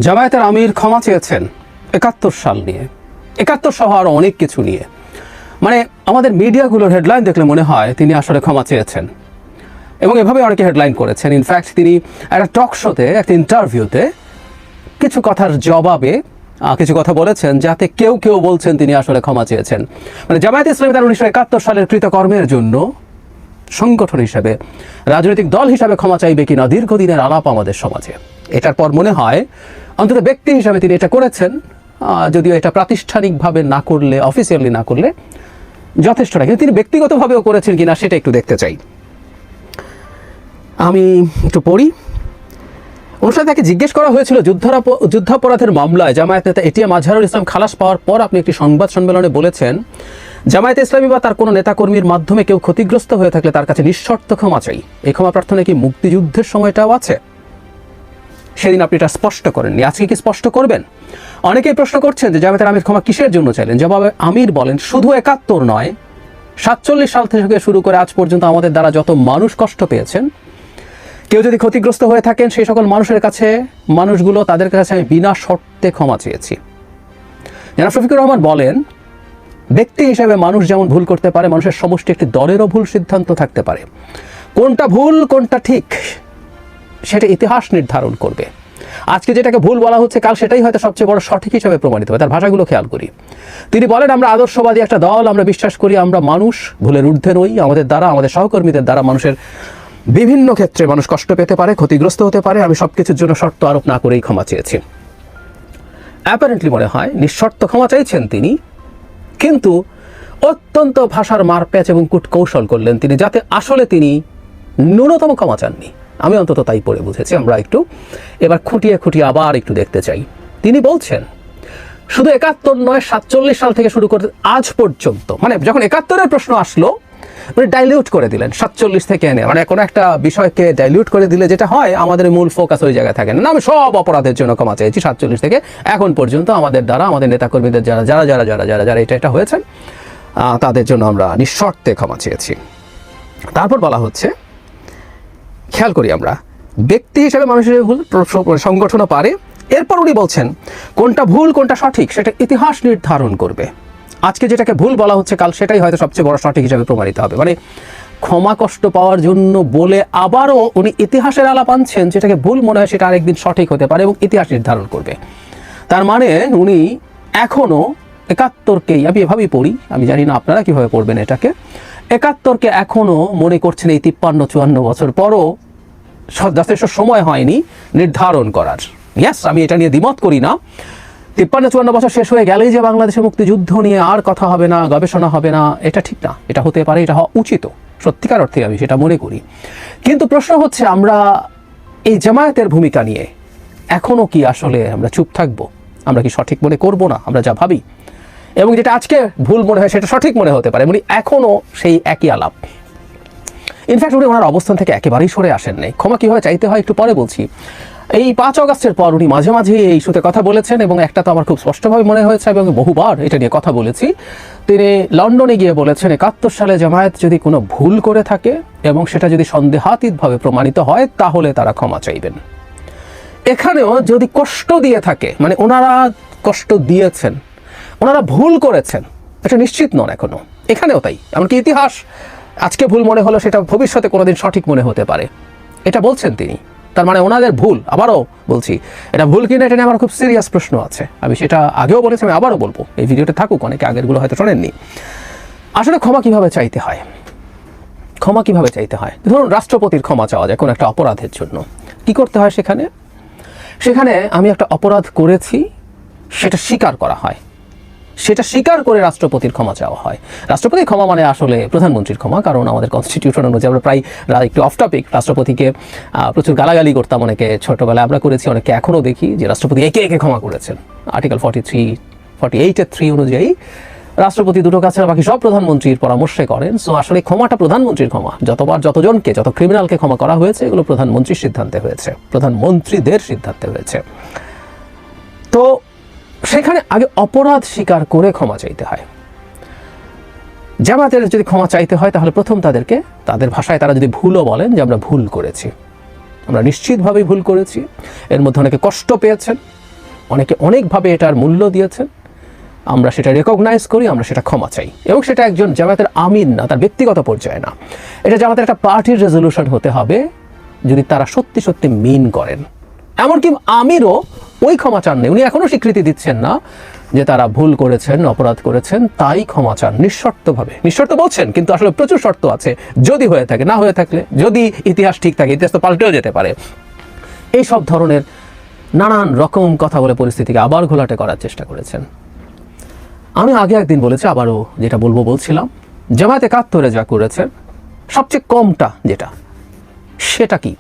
জামায়াতের আমির ক্ষমা চেয়েছেন ৭১ সাল নিয়ে, ৭১ সহ আরও অনেক কিছু নিয়ে। মানে আমাদের মিডিয়াগুলোর হেডলাইন দেখলে মনে হয় তিনি আসলে ক্ষমা চেয়েছেন, এবং এভাবে অনেকে হেডলাইন করেছেন। ইনফ্যাক্ট তিনি একটা টক শোতে, একটা ইন্টারভিউতে কিছু কথার জবাবে কিছু কথা বলেছেন, যাতে কেউ কেউ বলছেন তিনি আসলে ক্ষমা চেয়েছেন। মানে জামায়াতে ইসলামী তার ১৯৭১ সালের কৃতকর্মের জন্য সংগঠন হিসাবে, রাজনৈতিক দল হিসাবে ক্ষমা চাইবে কিনা দীর্ঘদিনের আলাপ আমাদের সমাজে। এটার পর মনে হয় অন্তত ব্যক্তি হিসাবে তিনি এটা করেছেন, যদিও এটা প্রাতিষ্ঠানিকভাবে না করলে, অফিসিয়ালি না করলে যথেষ্ট না, কিন্তু তিনি ব্যক্তিগতভাবেও করেছেন কিনা সেটা একটু দেখতে চাই। আমি একটু পড়ি। অনুষ্ঠানে তাকে জিজ্ঞেস করা হয়েছিল, যুদ্ধাপরাধের মামলায় জামায়াত নেতা এটিএম আজহারুল ইসলাম খালাস পাওয়ার পর আপনি একটি সংবাদ সম্মেলনে বলেছেন, জামায়াতে ইসলামী বা তার কোনো নেতাকর্মীর মাধ্যমে কেউ ক্ষতিগ্রস্ত হয়ে থাকলে তার কাছে নিঃশর্ত ক্ষমা চাই। এই ক্ষমা প্রার্থনায় কি মুক্তিযুদ্ধের সময়টাও আছে? সেদিন আপনি এটা স্পষ্ট করেননি, আজকে কি স্পষ্ট করবেন? অনেকেই প্রশ্ন করছেন যে জামায়াতের আমির ক্ষমা কিসের জন্য চাইলেন। জবাবে আমির বলেন, শুধু ৭১ নয়, ৪৭ সাল থেকে শুরু করে আজ পর্যন্ত আমাদের দ্বারা যত মানুষ কষ্ট পেয়েছেন, কেউ যদি ক্ষতিগ্রস্ত হয়ে থাকেন, সেই সকল মানুষগুলো তাদের কাছে আমি বিনা শর্তে ক্ষমা চেয়েছি। জনাব শফিকুর রহমান বলেন, ব্যক্তি হিসেবে মানুষ যেমন ভুল করতে পারে, মানুষের সমষ্টি একটি দলেরও ভুল সিদ্ধান্ত থাকতে পারে। কোনটা ভুল কোনটা ঠিক সেটা ইতিহাস নির্ধারণ করবে। আজকে যেটাকে ভুল বলা হচ্ছে, কাল সেটাই হয়তো সবচেয়ে বড় সঠিক হিসেবে প্রমাণিত হবে। তার ভাষাগুলো খেয়াল করি। তিনি বলেন, আমরা আদর্শবাদী একটা দল, আমরা বিশ্বাস করি আমরা মানুষ, ভুলের ঊর্ধ্বে নই। আমাদের দ্বারা, আমাদের সহকর্মীদের দ্বারা মানুষের বিভিন্ন ক্ষেত্রে মানুষ কষ্ট পেতে পারে, ক্ষতিগ্রস্ত হতে পারে। আমি সবকিছুর জন্য শর্ত আরোপ না করেই ক্ষমা চেয়েছি। অ্যাপারেন্টলি মনে হয় নিঃশর্ত ক্ষমা চাইছেন তিনি, কিন্তু অত্যন্ত ভাষার মারপ্যাচ এবং কূটকৌশল করলেন তিনি, যাতে আসলে তিনি ন্যূনতম ক্ষমা চাননি। আমি অন্তত তাই পড়ে বুঝেছি। আমরা একটু এবার খুঁটিয়ে খুঁটিয়ে আবার একটু দেখতে চাই। তিনি বলছেন, শুধু ৭১ নয়, ৪৭ সাল থেকে শুরু করে আজ পর্যন্ত, মানে যখন ৭১-এর প্রশ্ন আসলো, মানে ডাইলিউট করে দিলেন ৪৭ থেকে এনে। মানে কোনো একটা বিষয়কে ডাইলিউট করে দিলে যেটা হয়, আমাদের মূল ফোকাস ওই জায়গায় থাকে না। আমি সব অপরাধের জন্য ক্ষমা চেয়েছি ৪৭ থেকে এখন পর্যন্ত আমাদের দ্বারা, আমাদের নেতাকর্মীদের যারা এটা হয়েছেন, তাদের জন্য আমরা নিঃশর্তে ক্ষমা চেয়েছি। তারপর বলা হচ্ছে, খেয়াল করি আমরা, ব্যক্তি হিসেবে মানুষের ভুল সংগঠনও পারে। এরপর উনি বলছেন, কোনটা ভুল কোনটা সঠিক সেটা ইতিহাস নির্ধারণ করবে। আজকে যেটাকে ভুল বলা হচ্ছে, কাল সেটাই হয়তো সবচেয়ে বড় সঠিক হিসেবে প্রমাণিত হবে। মানে ক্ষমা কষ্ট পাওয়ার জন্য বলে আবারও উনি ইতিহাসের আলাপ আনছেন, যেটাকে ভুল মনে হয় সেটা আরেকদিন সঠিক হতে পারে এবং ইতিহাস নির্ধারণ করবে। তার মানে উনি এখনও ৭১-কেই, আমি এভাবেই পড়ি, আমি জানি না আপনারা কীভাবে পড়বেন এটাকে, ৭১-কে এখনও মনে করছেন এই ৫৩-৫৪ বছর পরও যথেষ্ট সময় হয়নি নির্ধারণ করার। ইয়াস, আমি এটা নিয়ে দ্বিমত করি না। ৫৩-৫৪ বছর শেষ হয়ে গেলেই যে বাংলাদেশের মুক্তিযুদ্ধ নিয়ে আর কথা হবে না, গবেষণা হবে না, এটা ঠিক না। এটা হতে পারে, এটা হওয়া উচিত, সত্যিকার অর্থে আমি সেটা মনে করি। কিন্তু প্রশ্ন হচ্ছে, আমরা এই জামায়াতের ভূমিকা নিয়ে এখনও কি আসলে আমরা চুপ থাকবো? আমরা কি সঠিক মনে করব না আমরা যা ভাবি? এবং যেটা আজকে ভুল মনে হয় সেটা সঠিক মনে হতে পারে। উনি এখনও সেই একই আলাপ। ইনফ্যাক্ট উনি ওনার অবস্থান থেকে একেবারেই সরে আসেন নাই। ক্ষমা কীভাবে চাইতে হয় একটু পরে বলছি। এই ৫ অগাস্টের পর উনি মাঝে মাঝে এই ইস্যুতে কথা বলেছেন, এবং একটা তো আমার খুব স্পষ্টভাবে মনে হয়েছে এবং বহুবার এটা নিয়ে কথা বলেছি। তিনি লন্ডনে গিয়ে বলেছেন, ৭১ সালে জামায়াত যদি কোনো ভুল করে থাকে এবং সেটা যদি সন্দেহাতীতভাবে প্রমাণিত হয়, তাহলে তারা ক্ষমা চাইবেন। এখানেও যদি কষ্ট দিয়ে থাকে, মানে ওনারা কষ্ট দিয়েছেন, ওনারা ভুল করেছেন, এটা নিশ্চিত নন এখনো। এখানেও তাই। এমনকি ইতিহাস আজকে ভুল মনে হলো, সেটা ভবিষ্যতে কোনোদিন সঠিক মনে হতে পারে, এটা বলছেন তিনি। তার মানে ওনাদের ভুল, আবারও বলছি, এটা ভুল কিনা এটা নিয়ে আমার খুব সিরিয়াস প্রশ্ন আছে। আমি সেটা আগেও বলেছি, আমি আবারও বলবো, এই ভিডিওটা থাকুক, অনেকে আগেরগুলো হয়তো শোনেননি। আসলে ক্ষমা কিভাবে চাইতে হয়? ক্ষমা কিভাবে চাইতে হয়? ধরুন রাষ্ট্রপতির ক্ষমা চাওয়া যায় কোনো একটা অপরাধের জন্য। কি করতে হয় সেখানে আমি একটা অপরাধ করেছি সেটা স্বীকার করা হয়, সেটা স্বীকার করে রাষ্ট্রপতির ক্ষমা চাওয়া হয়। রাষ্ট্রপতির ক্ষমা মানে আসলে প্রধানমন্ত্রীর ক্ষমা, কারণ আমাদের কনস্টিটিউশন অনুযায়ী আমরা প্রায়, একটু অফ টপিক, রাষ্ট্রপতিকে প্রচুর গালাগালি করতাম অনেকে, ছোটোবেলায় আমরা করেছি, অনেকে এখনও দেখি যে রাষ্ট্রপতি একে একে ক্ষমা করেছেন। আর্টিকেল 48-3 অনুযায়ী রাষ্ট্রপতি দুটো কাছে, বাকি সব প্রধানমন্ত্রীর পরামর্শে করেন। সো আসলে ক্ষমাটা প্রধানমন্ত্রীর ক্ষমা। যতবার যতজনকে, যত ক্রিমিনালকে ক্ষমা করা হয়েছে, এগুলো প্রধানমন্ত্রীর সিদ্ধান্তে হয়েছে, প্রধানমন্ত্রীদের সিদ্ধান্তে হয়েছে। তো সেখানে আগে অপরাধ স্বীকার করে ক্ষমা চাইতে হয়। জামায়াতের যদি ক্ষমা চাইতে হয়, তাহলে প্রথম তাদেরকে, তাদের ভাষায় তারা যদি ভুলও বলেন যে আমরা ভুল করেছি, আমরা নিশ্চিতভাবেই ভুল করেছি, এর মধ্যে অনেকে কষ্ট পেয়েছেন, অনেকে অনেকভাবে এটার মূল্য দিয়েছেন, আমরা সেটা রেকগনাইজ করি, আমরা সেটা ক্ষমা চাই। এবং সেটা একজন জামায়াতের আমির না, তার ব্যক্তিগত পর্যায়ে না, এটা জামায়াতের একটা পার্টির রেজলিউশন হতে হবে যদি তারা সত্যি সত্যি মিন করেন। এমনকি আমিরও ওই ক্ষমা চান নেই, উনি এখনও স্বীকৃতি দিচ্ছেন না যে তারা ভুল করেছেন, অপরাধ করেছেন, তাই ক্ষমা চান নিঃশর্তভাবে। নিঃশর্ত বলছেন, কিন্তু আসলে প্রচুর শর্ত আছে, যদি হয়ে থাকে, না হয়ে থাকলে, যদি ইতিহাস ঠিক থাকে, ইতিহাস তো পাল্টেও যেতে পারে। এই সব ধরনের নানান রকম কথা বলে পরিস্থিতিকে আবার ঘোলাটে করার চেষ্টা করেছেন। আমি আগে একদিন বলেছি, আবারও যেটা বলছিলাম, জামায়াত ৭১ যা করেছেন সবচেয়ে কমটা যেটা, সেটা কি?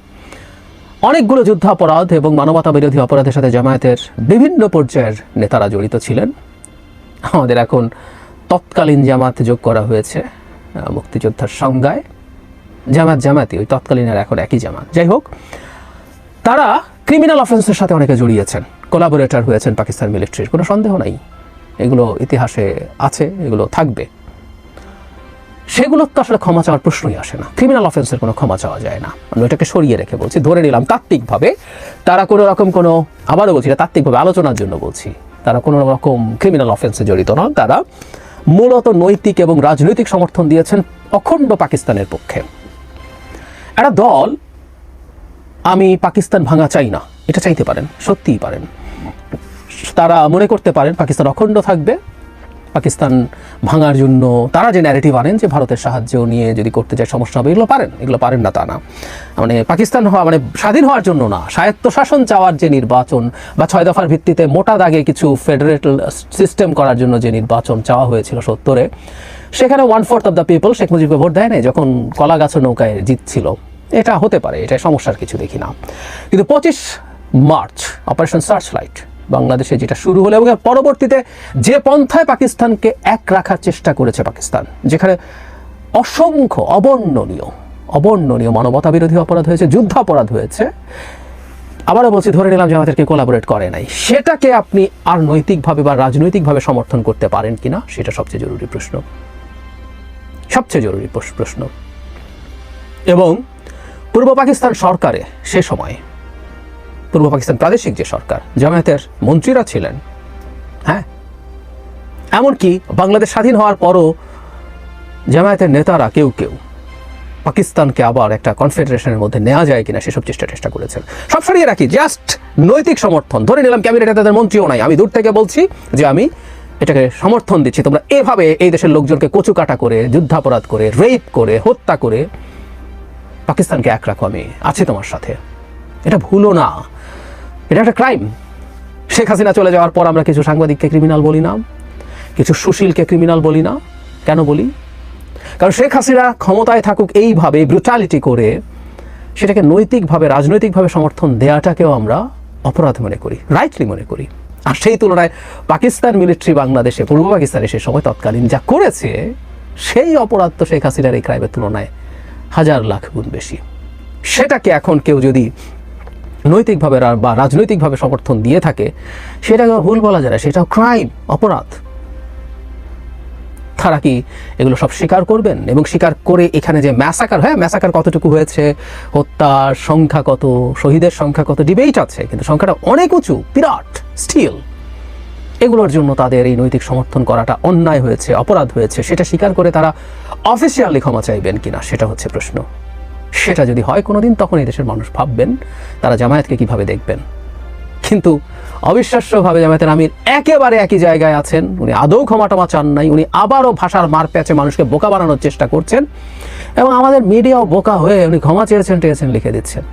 অনেকগুলো যুদ্ধাপরাধ এবং মানবতা বিরোধী অপরাধের সাথে জামায়াতের বিভিন্ন পর্যায়ের নেতারা জড়িত ছিলেন। আমাদের এখন তৎকালীন জামাত যোগ করা হয়েছে মুক্তিযোদ্ধার সংজ্ঞায়। জামায়াতি ওই তৎকালীন আর এখন একই জামাত। যাই হোক, তারা ক্রিমিনাল অফেন্সের সাথে অনেকে জড়িয়েছেন, কোলাবোরেটর হয়েছেন পাকিস্তান মিলিটারির, কোনো সন্দেহ নাই। এগুলো ইতিহাসে আছে, এগুলো থাকবে। সেগুলোর তো আসলে ক্ষমা চাওয়ার প্রশ্নই আসে না। ক্রিমিনাল অফেন্সের কোনো ক্ষমা চাওয়া যায় না। আমি ওটাকে সরিয়ে রেখে বলছি, ধরে নিলাম তাত্ত্বিকভাবে তারা কোনো রকম কোনো, আবারও বলছি এটা তাত্ত্বিকভাবে আলোচনার জন্য বলছি, তারা কোনো রকম ক্রিমিনাল অফেন্সে জড়িত নন। তারা মূলত নৈতিক এবং রাজনৈতিক সমর্থন দিয়েছেন অখণ্ড পাকিস্তানের পক্ষে। একটা দল আমি পাকিস্তান ভাঙা চাই না, এটা চাইতে পারেন, সত্যিই পারেন। তারা মনে করতে পারেন পাকিস্তান অখণ্ড থাকবে, পাকিস্তান ভাঙার জন্য তারা যে ন্যারেটিভ আনেন যে ভারতের সাহায্য নিয়ে যদি করতে যায় সমস্যা হবে, এগুলো পারেন না তা না। মানে পাকিস্তান মানে স্বাধীন হওয়ার জন্য না, স্বায়ত্তশাসন চাওয়ার যে নির্বাচন বা ৬ দফার ভিত্তিতে মোটা দাগে কিছু ফেডারেটাল সিস্টেম করার জন্য যে নির্বাচন চাওয়া হয়েছিল ৭০-এ, সেখানে 1/4 অফ দ্য পিপল শেখ মুজিবকে ভোট দেয় নাই যখন কলা গাছের নৌকায় জিতছিল। এটা হতে পারে, এটা সমস্যার কিছু দেখি না। কিন্তু ২৫ মার্চ অপারেশন সার্চলাইট বাংলাদেশে যেটা শুরু হলো এবং পরবর্তীতে যে পন্থায় পাকিস্তানকে এক রাখার চেষ্টা করেছে পাকিস্তান, যেখানে অসংখ্য অবর্ণনীয় মানবতা বিরোধী অপরাধ হয়েছে, যুদ্ধাপরাধ হয়েছে, আবারও বলছি ধরে নিলাম যে আমাদেরকে কোলাবোরেট করে নাই, সেটাকে আপনি আর নৈতিকভাবে বা রাজনৈতিকভাবে সমর্থন করতে পারেন কিনা, সেটা সবচেয়ে জরুরি প্রশ্ন, সবচেয়ে জরুরি প্রশ্ন। এবং পূর্ব পাকিস্তান সরকারে সে সময়, পূর্ব পাকিস্তান প্রাদেশিক যে সরকার, জামায়াতের মন্ত্রীরা ছিলেন, হ্যাঁ, এমনকি বাংলাদেশ স্বাধীন হওয়ার পরও জামায়াতের নেতারা কেউ পাকিস্তানকে আবার একটা কনফেডারেশনের মধ্যে নেওয়া যায় কিনা সেসব চেষ্টা করেছেন। সব সরিয়ে রাখি, জাস্ট নৈতিক সমর্থন, ধরে নিলাম ক্যাবিনেটে তাদের মন্ত্রীও নাই, আমি দূর থেকে বলছি যে আমি এটাকে সমর্থন দিচ্ছি, তোমরা এভাবে এই দেশের লোকজনকে কচুকাটা করে, যুদ্ধাপরাধ করে, রেপ করে, হত্যা করে পাকিস্তানকে এক রাখো, আমি আছি তোমার সাথে। এটা ভুলো না, এটা একটা ক্রাইম। শেখ হাসিনা চলে যাওয়ার পর আমরা কিছু সাংবাদিককে ক্রিমিনাল বলি না, কিছু সুশীলকে ক্রিমিনাল বলি না। কেন বলি? কারণ শেখ হাসিনা ক্ষমতায় থাকুক এইভাবে ব্রুটালিটি করে, সেটাকে নৈতিকভাবে রাজনৈতিকভাবে সমর্থন দেওয়াটাকেও আমরা অপরাধ মনে করি, রাইটলি মনে করি। আর সেই তুলনায় পাকিস্তান মিলিটারি বাংলাদেশে, পূর্ব পাকিস্তানে সে সময় তৎকালীন যা করেছে, সেই অপরাধ তো শেখ হাসিনার এই ক্রাইমের তুলনায় 1000 লাখ গুণ বেশি। সেটাকে এখন কেউ যদি নৈতিকভাবে বা রাজনৈতিকভাবে সমর্থন দিয়ে থাকে, সেটাকে ভুল বলা যায় না, সেটাও ক্রাইম, অপরাধ। তারা কি এগুলো সব স্বীকার করবেন? এবং স্বীকার করে এখানে যে ম্যাসাকার, হ্যাঁ ম্যাসাকার কতটুকু হয়েছে, হত্যার সংখ্যা কত, শহীদের সংখ্যা কত, ডিবেট আছে, কিন্তু সংখ্যাটা অনেক উঁচু, বিরাট স্টিল। এগুলোর জন্য তাদের এই নৈতিক সমর্থন করাটা অন্যায় হয়েছে, অপরাধ হয়েছে, সেটা স্বীকার করে তারা অফিসিয়ালি ক্ষমা চাইবেন কিনা, সেটা হচ্ছে প্রশ্ন। সেটা যদি হয় কোনোদিন, তখন এই দেশের মানুষ ভাববেন তারা জামায়াতকে কিভাবে দেখবেন। কিন্তু অবিশ্বাস্যভাবে জামায়াতের আমির একেবারে একই জায়গায় আছেন, উনি আদৌ ক্ষমা টমা চান নাই, উনি আবারও ভাষার মার প্যাচে মানুষকে বোকা বানানোর চেষ্টা করছেন, এবং আমাদের মিডিয়াও বোকা হয়ে উনি ক্ষমা চেয়েছেন লিখে দিচ্ছেন।